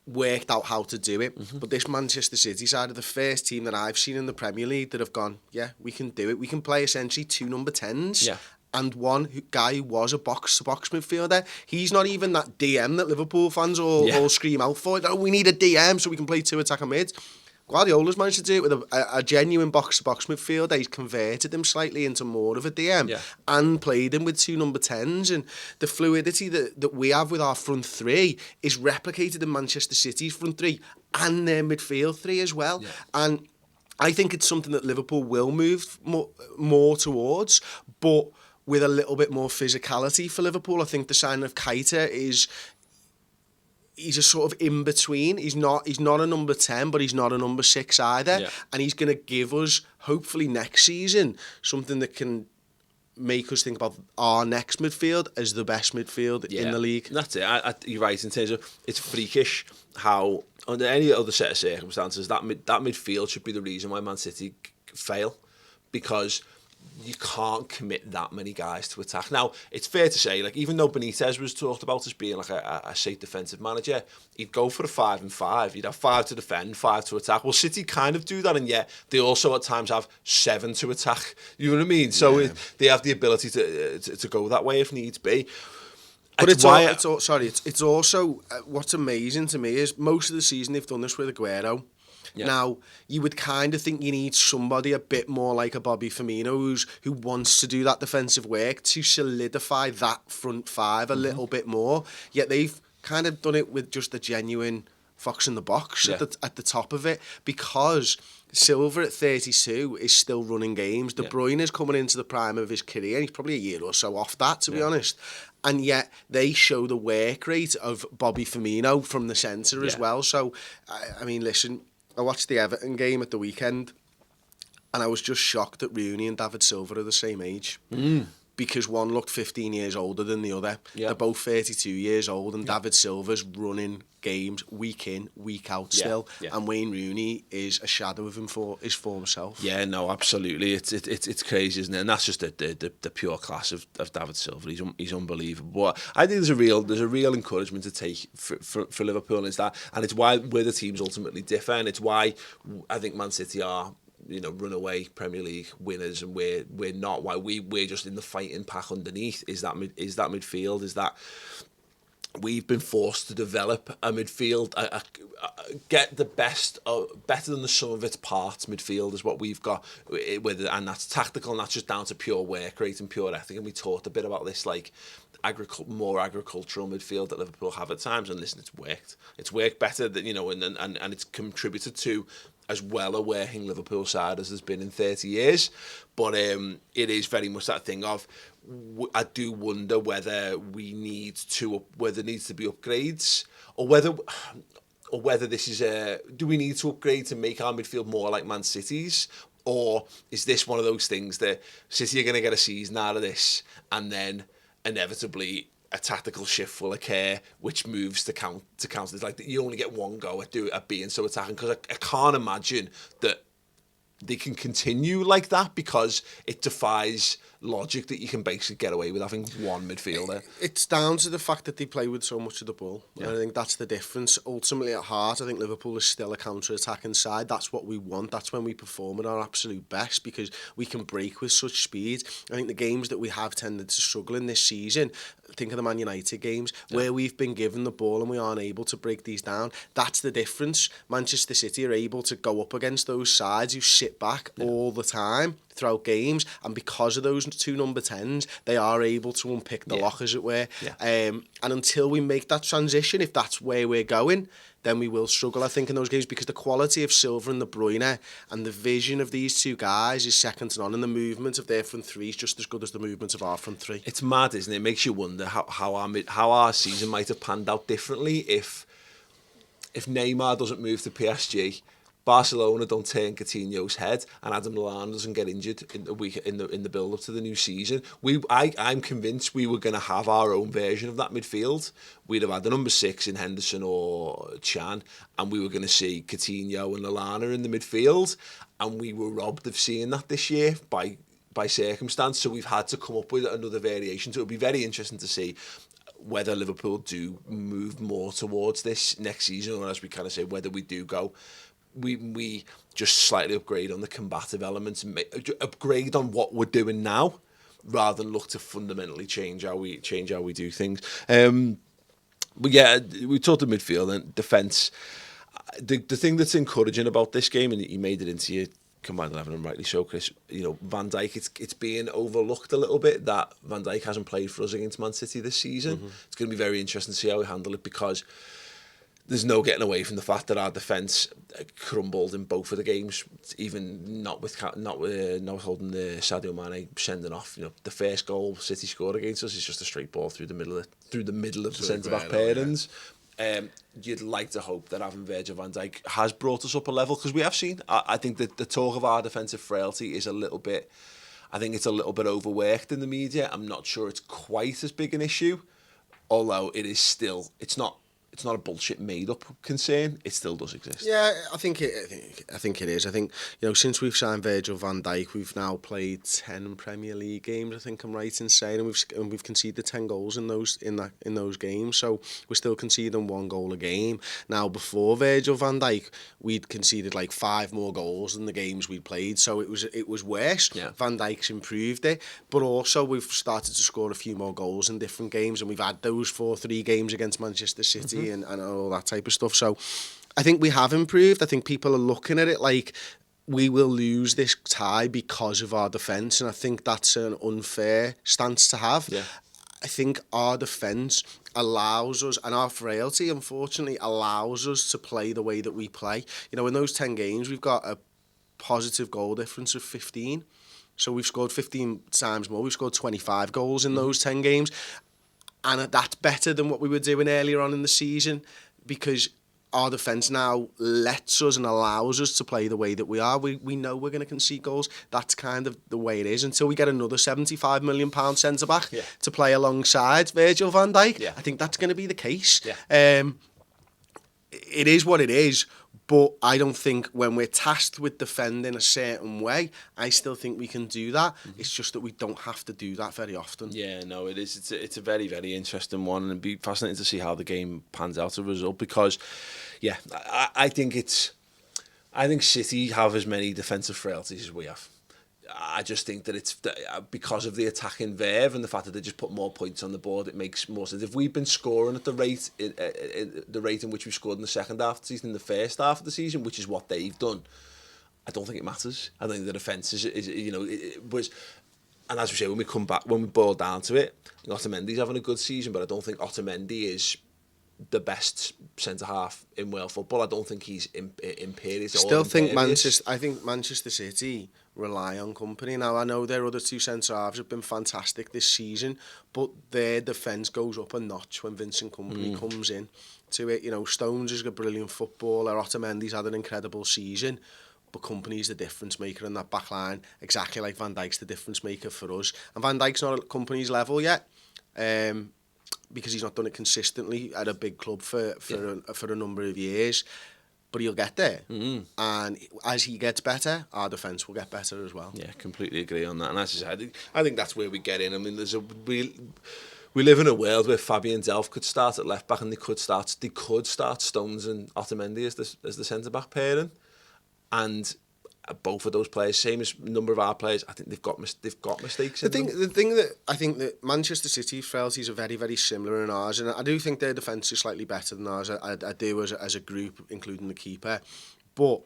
worked out how to do it. But this Manchester City side are the first team that I've seen in the Premier League that have gone, yeah, we can do it. We can play essentially two number 10s. Yeah. And one guy who was a box-to-box midfielder. He's not even that DM that Liverpool fans all scream out for. Oh, we need a DM so we can play two attacker mids. Guardiola's managed to do it with a genuine box-to-box midfielder. He's converted him slightly into more of a DM and played him with two number 10s. And the fluidity that we have with our front three is replicated in Manchester City's front three and their midfield three as well. Yeah. And I think it's something that Liverpool will move more towards, but with a little bit more physicality for Liverpool. I think the sign of Keita he's a sort of in between. He's not a number 10, but he's not a number 6 either. Yeah. And he's going to give us, hopefully next season, something that can make us think about our next midfield as the best midfield in the league. That's it. You're right in terms of it's freakish how under any other set of circumstances that midfield should be the reason why Man City fail, because you can't commit that many guys to attack. Now, it's fair to say, like, even though Benitez was talked about as being like a safe defensive manager, he'd go for a 5 and 5. You'd have 5 to defend, 5 to attack. Well, City kind of do that, and yet they also at times have 7 to attack. You know what I mean? So they have the ability to go that way if needs be. But it's also what's amazing to me is most of the season they've done this with Aguero. Yeah. Now, you would kind of think you need somebody a bit more like a Bobby Firmino who wants to do that defensive work to solidify that front five a little bit more. Yet they've kind of done it with just a genuine fox in the box at the top of it, because Silva at 32 is still running games. De Bruyne is coming into the prime of his career. He's probably a year or so off that, to be honest. And yet they show the work rate of Bobby Firmino from the centre as well. So, I mean, listen, I watched the Everton game at the weekend and I was just shocked that Rooney and David Silva are the same age. Because one looked 15 years older than the other. They're both 32 years old, and David Silva's running games week in, week out still. And Wayne Rooney is a shadow of him for his former self. Yeah, no, absolutely. It's crazy, isn't it? And that's just the pure class of David Silva. He's unbelievable. But I think there's a real encouragement to take for Liverpool, and it's why we're the teams ultimately differ, and it's why I think Man City are, runaway Premier League winners, and we're not. Why we're just in the fighting pack underneath is that midfield, is that we've been forced to develop a midfield, get the best, better than the sum of its parts midfield is what we've got, and that's tactical, and that's just down to pure work rate and pure ethic. And we talked a bit about this, like more agricultural midfield that Liverpool have at times, and listen, it's worked better than, and it's contributed to as well a working Liverpool side as there's been in 30 years. But it is very much that thing of, I do wonder whether there needs to be upgrades, or whether this is do we need to upgrade to make our midfield more like Man City's, or is this one of those things that City are going to get a season out of this, and then inevitably a tactical shift will occur which moves to counter. It's like you only get one go at being so attacking, because I can't imagine that they can continue like that, because it defies logic that you can basically get away with having one midfielder. It's down to the fact that they play with so much of the ball. Yeah. And I think that's the difference. Ultimately, at heart, I think Liverpool is still a counter-attacking side. That's what we want. That's when we perform at our absolute best, because we can break with such speed. I think the games that we have tended to struggle in this season, think of the Man United games, where we've been given the ball and we aren't able to break these down. That's the difference. Manchester City are able to go up against those sides who sit back all the time throughout games, and because of those two number 10s, they are able to unpick the lock, as it were. And until we make that transition, if that's where we're going, then we will struggle, I think, in those games, because the quality of Silva and De Bruyne and the vision of these two guys is second to none, and the movement of their front three is just as good as the movement of our front three. It's mad, isn't it? It makes you wonder how our season might have panned out differently if Neymar doesn't move to PSG, Barcelona don't turn Coutinho's head, and Adam Lallana doesn't get injured in the build up to the new season. I'm convinced we were going to have our own version of that midfield. We'd have had the number 6 in Henderson or Chan, and we were going to see Coutinho and Lallana in the midfield, and we were robbed of seeing that this year by circumstance. So we've had to come up with another variation. So it'll be very interesting to see whether Liverpool do move more towards this next season, or, as we kind of say, whether we do go. We just slightly upgrade on the combative elements and upgrade on what we're doing now, rather than look to fundamentally change how we do things. But yeah, we talked of midfield and defence. The thing that's encouraging about this game, and you made it into your combined 11, and rightly so, Chris, Van Dijk, it's being overlooked a little bit that Van Dijk hasn't played for us against Man City this season. Mm-hmm. It's going to be very interesting to see how we handle it, because there's no getting away from the fact that our defence crumbled in both of the games, even not holding the Sadio Mane sending off. The first goal City scored against us is just a straight ball through the middle of the centre back pairings. You'd like to hope that having Virgil van Dijk has brought us up a level, because we have seen. I think that the talk of our defensive frailty is a little bit. I think it's a little bit overworked in the media. I'm not sure it's quite as big an issue, although it is still. It's not a bullshit made-up concern. It still does exist. Yeah, I think it is. I think, since we've signed Virgil van Dijk, we've now played 10 Premier League games, I think I'm right in saying, and we've conceded 10 goals in those games. So we're still conceding 1 goal a game. Now, before Virgil van Dijk, we'd conceded like 5 more goals in the games we'd played. So it was worse. Yeah. Van Dijk's improved it, but also we've started to score a few more goals in different games, and we've had those 4-3 games against Manchester City. Mm-hmm. And all that type of stuff. So I think we have improved. I think people are looking at it like we will lose this tie because of our defence, and I think that's an unfair stance to have. Yeah. I think our defence allows us, and our frailty, unfortunately, allows us to play the way that we play. In those 10 games, we've got a positive goal difference of 15. So we've scored 15 times more. We've scored 25 goals in those 10 games. And that's better than what we were doing earlier on in the season, because our defence now lets us and allows us to play the way that we are. We know we're going to concede goals. That's kind of the way it is until we get another £75 million centre-back to play alongside Virgil van Dijk. Yeah. I think that's going to be the case. Yeah. It is what it is. But I don't think when we're tasked with defending a certain way, I still think we can do that. Mm-hmm. It's just that we don't have to do that very often. Yeah, no, it is. It's a very, very interesting one, and it'd be fascinating to see how the game pans out as a result, because, yeah, I think City have as many defensive frailties as we have. I just think that it's because of the attacking verve and the fact that they just put more points on the board, it makes more sense. If we've been scoring at the rate in which we scored in the second half of the season, in the first half of the season, which is what they've done, I don't think it matters. I think the defence is it was, and as we say, when we boil down to it, Otamendi's having a good season, but I don't think Otamendi is the best centre half in world football. I don't think he's imperious. I think Manchester City rely on company. Now, I know their other 2 centre halves have been fantastic this season, but their defence goes up a notch when Vincent Kompany comes in to it. Stones is a brilliant footballer. Otamendi's had an incredible season, but Kompany's the difference maker in that back line, exactly like Van Dijk's the difference maker for us. And Van Dijk's not at Kompany's level yet. Because he's not done it consistently at a big club for a number of years. but he'll get there. And as he gets better, our defence will get better as well. Yeah, completely agree on that. And as I said, I think that's where we get in. I mean, we live in a world where Fabian Delph could start at left back, and they could start Stones and Otamendi as the centre back pairing, and both of those players, same as number of our players, I think they've got mistakes. The thing that I think that Manchester City's frailties are very, very similar in ours, and I do think their defence is slightly better than ours. I do as a group, including the keeper, but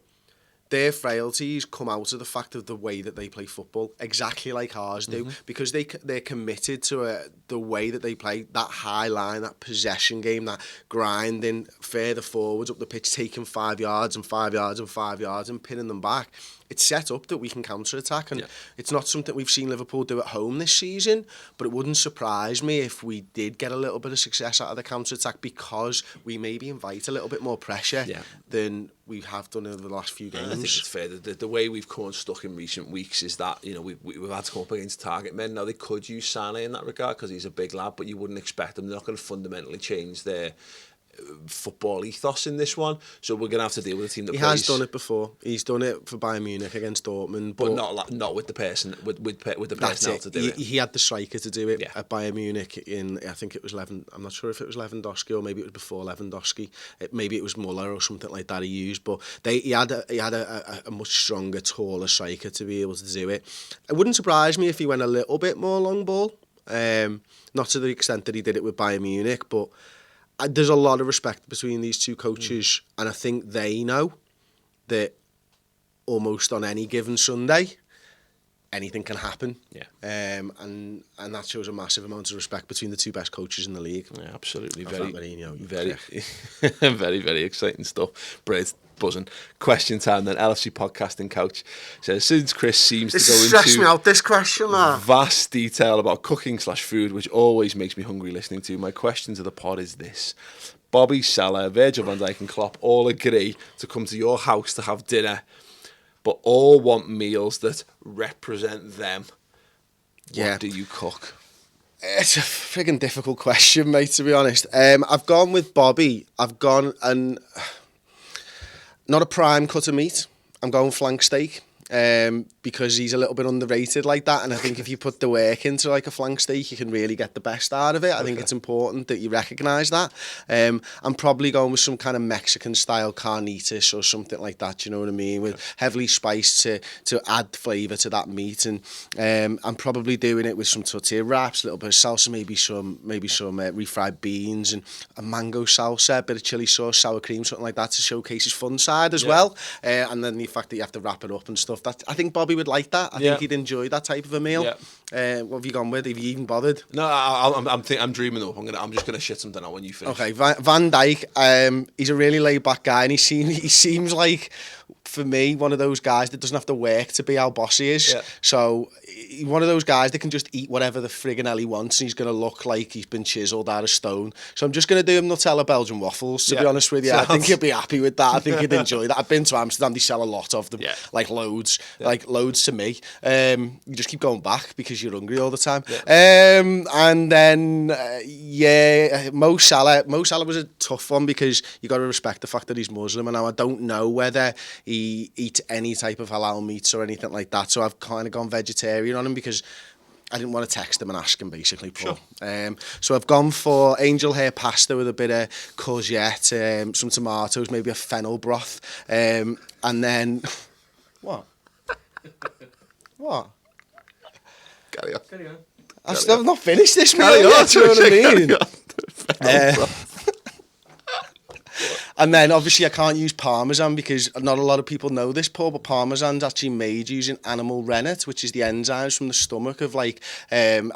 their frailties come out of the fact of the way that they play football, exactly like ours do, because they're committed to the way that they play, that high line, that possession game, that grinding further forwards up the pitch, taking 5 yards and 5 yards and 5 yards and pinning them back. It's set up that we can counter-attack, and it's not something we've seen Liverpool do at home this season, but it wouldn't surprise me if we did get a little bit of success out of the counter-attack, because we maybe invite a little bit more pressure than we have done over the last few games. I think it's fair. The way we've come unstuck in recent weeks is that, you know, we've had to come up against target men. Now, they could use Sané in that regard because he's a big lad, but you wouldn't expect them. They're not going to fundamentally change their football ethos in this one, so we're going to have to deal with a team that plays. Has done it before. He's done it for Bayern Munich against Dortmund, but not with the person with the personnel to do it. He had the striker to do it at Bayern Munich in, I think it was I'm not sure if it was Lewandowski or maybe it was before Lewandowski. Maybe it was Muller or something like that he used, but he had a much stronger, taller striker to be able to do it. It wouldn't surprise me if he went a little bit more long ball, not to the extent that he did it with Bayern Munich, but there's a lot of respect between these two coaches, and I think they know that almost on any given Sunday, anything can happen. Yeah. And that shows a massive amount of respect between the two best coaches in the league. Yeah, absolutely. Very, very, very exciting stuff. Brilliant. Buzzing. Question time then. LFC podcasting coach says, since Chris seems to go stress me out, this question, man. Vast detail about cooking/food, which always makes me hungry listening to, my question to the pod is this: Bobby, Salah, Virgil van Dijk and Klopp all agree to come to your house to have dinner, but all want meals that represent them. What do you cook? It's a friggin' difficult question, mate, to be honest. I've gone with Bobby. I've gone and not a prime cut of meat. I'm going flank steak. Because he's a little bit underrated like that, and I think if you put the work into like a flank steak, you can really get the best out of it. I think it's important that you recognise that. I'm probably going with some kind of Mexican style carnitas or something like that, you know what I mean, with heavily spiced to add flavour to that meat, and I'm probably doing it with some tortilla wraps, a little bit of salsa, maybe some refried beans and a mango salsa, a bit of chili sauce, sour cream, something like that to showcase his fun side as well, and then the fact that you have to wrap it up and stuff. I think Bobby would like that. I think he'd enjoy that type of a meal. What have you gone with? Have you even bothered? No, I'm dreaming up. I'm just gonna shit something out when you finish. Okay, Van Dijk. He's a really laid back guy, and he seems like, for me, one of those guys that doesn't have to work to be how boss he is. So he's one of those guys that can just eat whatever the friggin' hell he wants, and he's going to look like he's been chiselled out of stone. So I'm just going to do him Nutella Belgian waffles, to be honest with you. I think he'll be happy with that. I think he'd enjoy that. I've been to Amsterdam, they sell a lot of them, like loads to me. You just keep going back because you're hungry all the time. And then, Mo Salah. Mo Salah was a tough one because you got to respect the fact that he's Muslim, and now I don't know whether he eats any type of halal meats or anything like that, so I've kind of gone vegetarian on him because I didn't want to text him and ask him, basically, Paul. Sure. So I've gone for angel hair pasta with a bit of courgette, some tomatoes, maybe a fennel broth, and then what? Carry on. I've still not finished this meal yet, do you know what I mean? And then obviously I can't use Parmesan because not a lot of people know this, Paul, but Parmesan's actually made using animal rennet, which is the enzymes from the stomach of I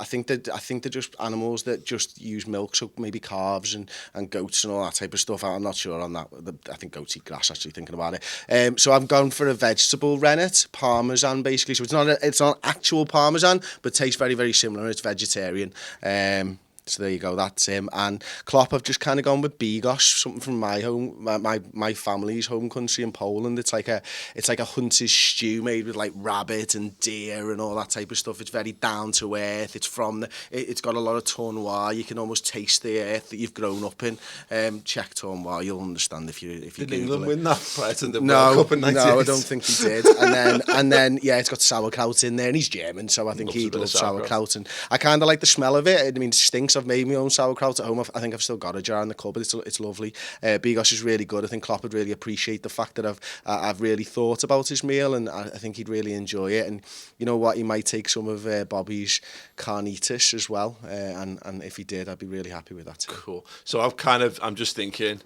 think they're just animals that just use milk, so maybe calves and goats and all that type of stuff. I'm not sure on that. I think goats eat grass, actually, thinking about it. So I've gone for a vegetable rennet, Parmesan basically. So it's not actual Parmesan, but tastes very, very similar. It's vegetarian. So there you go, that's him. And Klopp have just kind of gone with bigos, something from my home, my family's home country in Poland. It's like a hunter's stew made with like rabbit and deer and all that type of stuff. It's very down to earth. It's got a lot of tournois. You can almost taste the earth that you've grown up in. Check tournois, you'll understand if you Did England win that prior to the World Cup in 98? No, I don't think he did. And then yeah, it's got sauerkraut in there, and he's German, so I think he'd love sauerkraut. And I kind of like the smell of it. I mean, it stinks. I've made my own sauerkraut at home. I think I've still got a jar in the cupboard. It's lovely. Bigos is really good. I think Klopp would really appreciate the fact that I've really thought about his meal, and I think he'd really enjoy it. And you know what, he might take some of Bobby's carnitas as well. And if he did, I'd be really happy with that too. Cool. So I'm just thinking,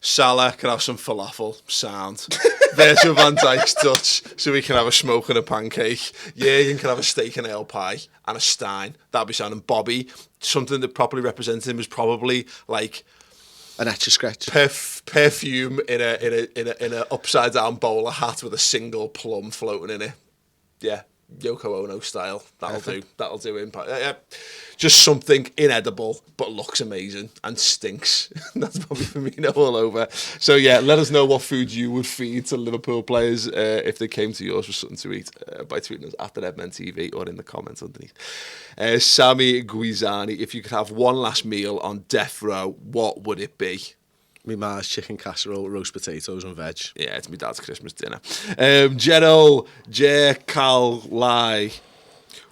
Salah can have some falafel, sound. Virgil van Dijk's touch, so we can have a smoke and a pancake. Jürgen can have a steak and ale pie and a stein. That'd be sound. And Bobby, something that properly represented him was probably like an etch-a-scratch, perfume in a upside down bowler hat with a single plum floating in it. Yeah. Yoko Ono style. That'll do impact. Just something inedible but looks amazing and stinks. That's probably Firmino all over. So yeah, let us know what food you would feed to Liverpool players if they came to yours for something to eat by tweeting us at the Redmen TV or in the comments underneath. Sami Guizani, if you could have one last meal on death row, what would it be? My ma's chicken casserole, roast potatoes and veg. Yeah, it's my dad's Christmas dinner. Gerald J. Cal Lai.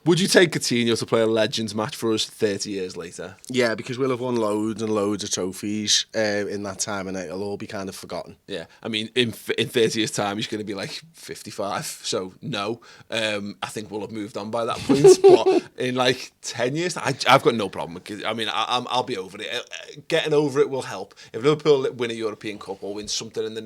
Would you take Coutinho to play a Legends match for us 30 years later? Yeah, because we'll have won loads and loads of trophies in that time, and it'll all be kind of forgotten. Yeah, I mean, in 30 years' time, he's going to be like 55, so no. I think we'll have moved on by that point, but in like 10 years, I've got no problem with it. I mean, I'll be over it. Getting over it will help. If Liverpool win a European Cup or win something in the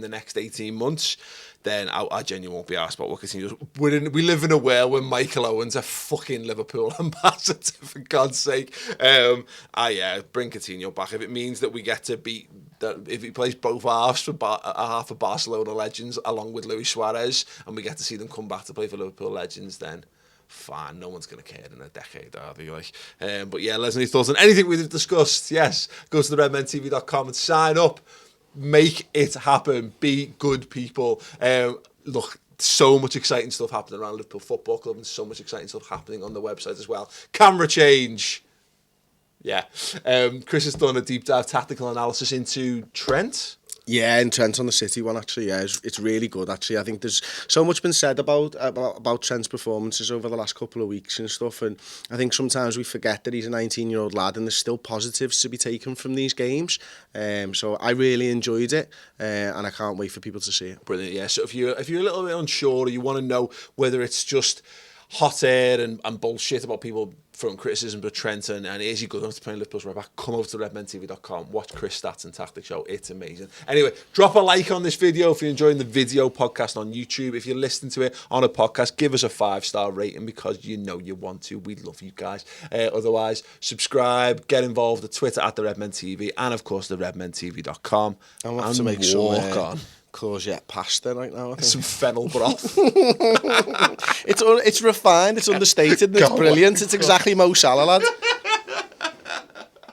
next 18 months, then I genuinely won't be asked about what Coutinho does. We live in a world where Michael Owen's a fucking Liverpool ambassador, for God's sake. Bring Coutinho back. If it means that we get to beat, that if he plays both halves for half of Barcelona Legends along with Luis Suarez, and we get to see them come back to play for Liverpool Legends, then fine, no one's going to care in a decade, are they? But yeah, let us know your thoughts on anything we've discussed. Yes, go to the redmentv.com and sign up. Make it happen. Be good people. Look, so much exciting stuff happening around Liverpool Football Club, and so much exciting stuff happening on the website as well. Camera change. Yeah. Chris has done a deep dive tactical analysis into Trent. Yeah, and Trent on the City one, actually, yeah, it's really good, actually. I think there's so much been said about Trent's performances over the last couple of weeks and stuff, and I think sometimes we forget that he's a 19-year-old lad, and there's still positives to be taken from these games. So I really enjoyed it, and I can't wait for people to see it. Brilliant, yeah. So if you're a little bit unsure, or you want to know whether it's just hot air and bullshit about people throwing criticism to Trent and is he good enough to play in Liverpool's right back, come over to redmentv.com, watch Chris Stats and Tactic Show. It's amazing. Anyway, drop a like on this video if you're enjoying the video podcast on YouTube. If you're listening to it on a podcast, give us a 5-star rating because you know you want to. We love you guys. Otherwise, subscribe, get involved at Twitter at the Redmen TV, and of course the redmentv.com. I'll have to make walk on courgette pasta right now, I think. Some fennel broth. It's refined, it's understated, and it's brilliant. It's exactly Mo Salah, lad.